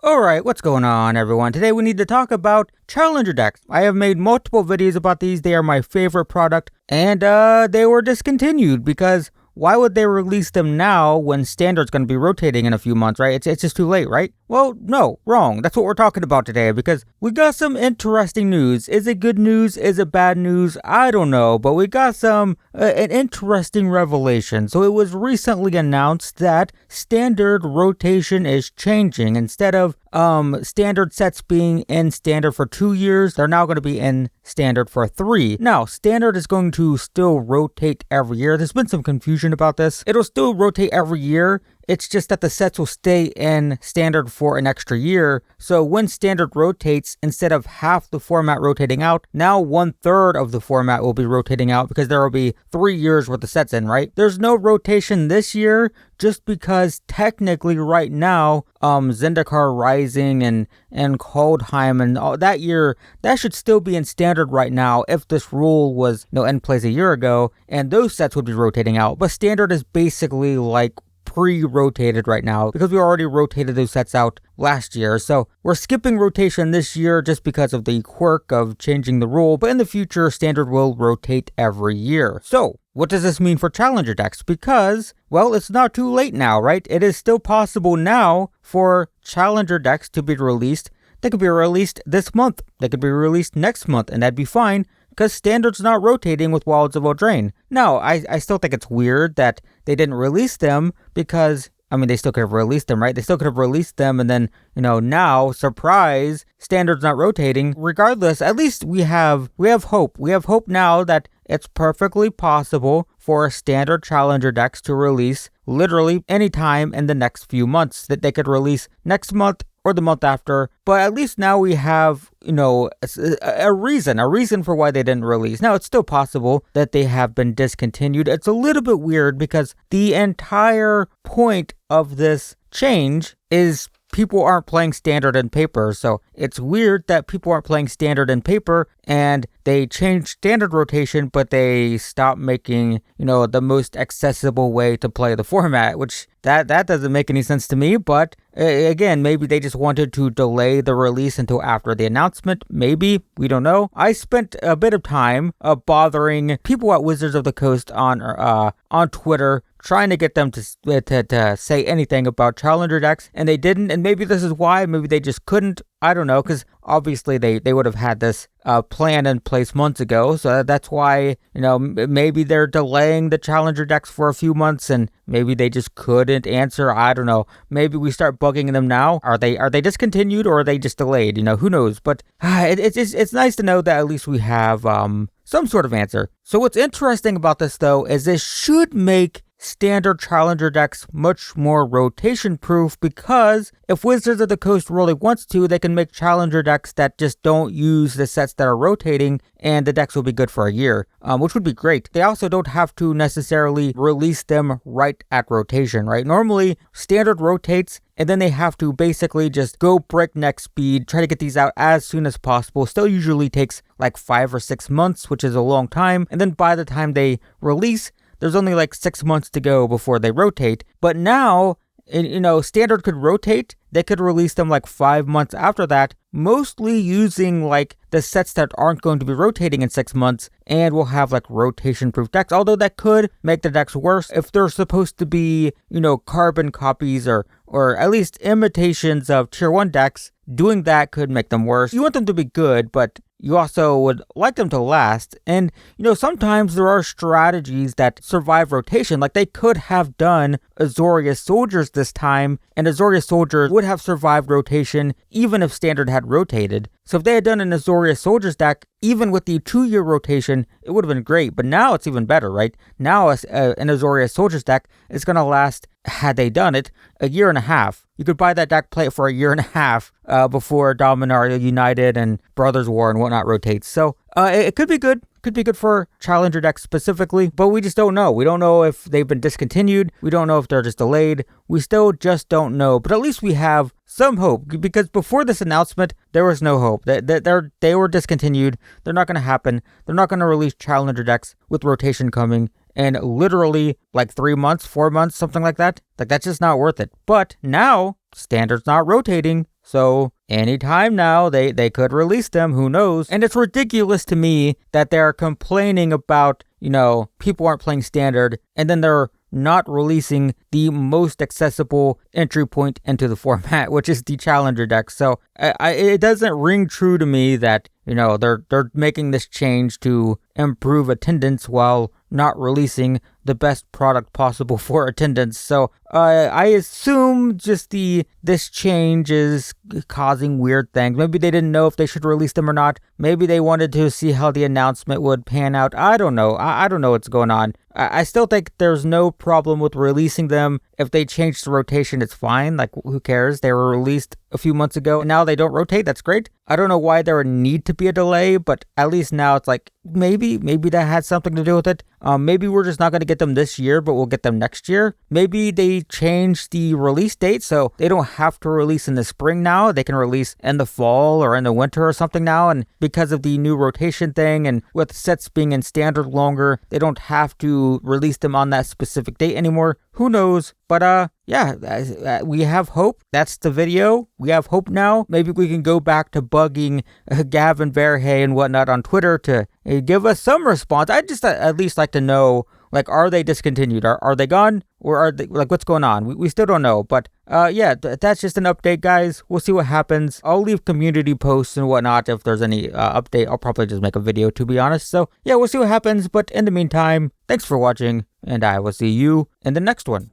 Alright, what's going on everyone? Today we need to talk about Challenger decks. I have made multiple videos about these. They are my favorite product, and they were discontinued because why would they release them now when Standard's going to be rotating in a few months, right? It's just too late, right? Well, no, wrong. That's what we're talking about today because we got some interesting news. Is it good news? Is it bad news? I don't know, but we got an interesting revelation. So it was recently announced that Standard rotation is changing. Instead of Standard sets being in Standard for 2 years, they're now going to be in Standard for 3. Now, Standard is going to still rotate every year. There's been some confusion about this. It'll still rotate every year. It's just that the sets will stay in Standard for an extra year. So when Standard rotates, instead of half the format rotating out, now 1/3 of the format will be rotating out because there will be 3 years worth of sets in, right? There's no rotation this year just because technically right now, Zendikar Rising and Coldheim and all that year, that should still be in Standard right now if this rule was in place a year ago, and those sets would be rotating out. But Standard is basically like pre-rotated right now because we already rotated those sets out last year. So we're skipping rotation this year just because of the quirk of changing the rule, but in the future, Standard will rotate every year. So what does this mean for Challenger decks? Because, well, it's not too late now, right? It is still possible now for Challenger decks to be released. They could be released this month. They could be released next month, and that'd be fine because Standard's not rotating with Wilds of Eldraine. Now, I still think it's weird that they didn't release them because, they still could have released them, right? They still could have released them and then, now, surprise, Standard's not rotating. Regardless, at least we have hope. We have hope now that it's perfectly possible for Standard Challenger decks to release literally anytime in the next few months. That they could release next month or the month after, but at least now we have, a reason for why they didn't release. Now, it's still possible that they have been discontinued. It's a little bit weird because the entire point of this change is people aren't playing Standard and Paper, so it's weird that people aren't playing Standard and Paper, and they changed Standard rotation, but they stopped making, the most accessible way to play the format, which that doesn't make any sense to me, but again, maybe they just wanted to delay the release until after the announcement, maybe, we don't know. I spent a bit of time bothering people at Wizards of the Coast on Twitter, trying to get them to say anything about Challenger decks, and they didn't, and maybe this is why, maybe they just couldn't, I don't know, because obviously they would have had this plan in place months ago, so that's why, maybe they're delaying the Challenger decks for a few months, and maybe they just couldn't answer, I don't know, maybe we start bugging them now, are they discontinued, or are they just delayed, who knows, but it's nice to know that at least we have some sort of answer. So what's interesting about this, though, is this should make Standard Challenger decks much more rotation proof, because if Wizards of the Coast really wants to, they can make Challenger decks that just don't use the sets that are rotating, and the decks will be good for a year, which would be great. They also don't have to necessarily release them right at rotation, right? Normally, Standard rotates, and then they have to basically just go breakneck speed, try to get these out as soon as possible. Still usually takes like 5 or 6 months, which is a long time, and then by the time they release, there's only like 6 months to go before they rotate. But now, Standard could rotate. They could release them like 5 months after that, mostly using like the sets that aren't going to be rotating in 6 months, and we'll have like rotation-proof decks. Although that could make the decks worse if they're supposed to be, carbon copies or at least imitations of Tier 1 decks. Doing that could make them worse. You want them to be good, but you also would like them to last. And, sometimes there are strategies that survive rotation. Like they could have done Azorius Soldiers this time, and Azorius Soldiers would have survived rotation even if Standard had rotated. So if they had done an Azorius Soldiers deck, even with the 2-year rotation, it would have been great. But now it's even better, right? Now an Azorius Soldiers deck is going to last, had they done it, a year and a half. You could buy that deck, play it for a year and a half before Dominaria United and Brothers War and whatnot rotates. So it could be good. Could be good for Challenger decks specifically, but we just don't know. We don't know if they've been discontinued. We don't know if they're just delayed. We still just don't know, but at least we have some hope, because before this announcement, there was no hope. They were discontinued. They're not going to happen. They're not going to release Challenger decks with rotation coming in literally like 3 months, 4 months, something like that. Like, that's just not worth it. But now, Standard's not rotating, So anytime now, they could release them, who knows? And it's ridiculous to me that they're complaining about, people aren't playing standard, and then they're not releasing the most accessible entry point into the format, which is the Challenger deck. So it doesn't ring true to me that, they're making this change to improve attendance while not releasing the best product possible for attendance. So I assume just this change is causing weird things. Maybe they didn't know if they should release them or not. Maybe they wanted to see how the announcement would pan out. I don't know. I don't know what's going on. I still think there's no problem with releasing them. If they change the rotation, it's fine. Like, who cares? They were released a few months ago, and now they don't rotate. That's great. I don't know why there would need to be a delay, but at least now it's like, maybe that had something to do with it. Maybe we're just not going to get them this year, but we'll get them next year. Maybe they changed the release date, so they don't have to release in the spring now. They can release in the fall or in the winter or something now. And because of the new rotation thing, and with sets being in standard longer, they don't have to release them on that specific date anymore. Who knows? But we have hope. That's the video. We have hope now. Maybe we can go back to bugging Gavin Verhey and whatnot on Twitter to give us some response. I'd just at least like to know, like, are they discontinued? Are they gone? Or are they, like, what's going on? We still don't know. But that's just an update, guys. We'll see what happens. I'll leave community posts and whatnot. If there's any update, I'll probably just make a video, to be honest. So yeah, we'll see what happens. But in the meantime, thanks for watching, and I will see you in the next one.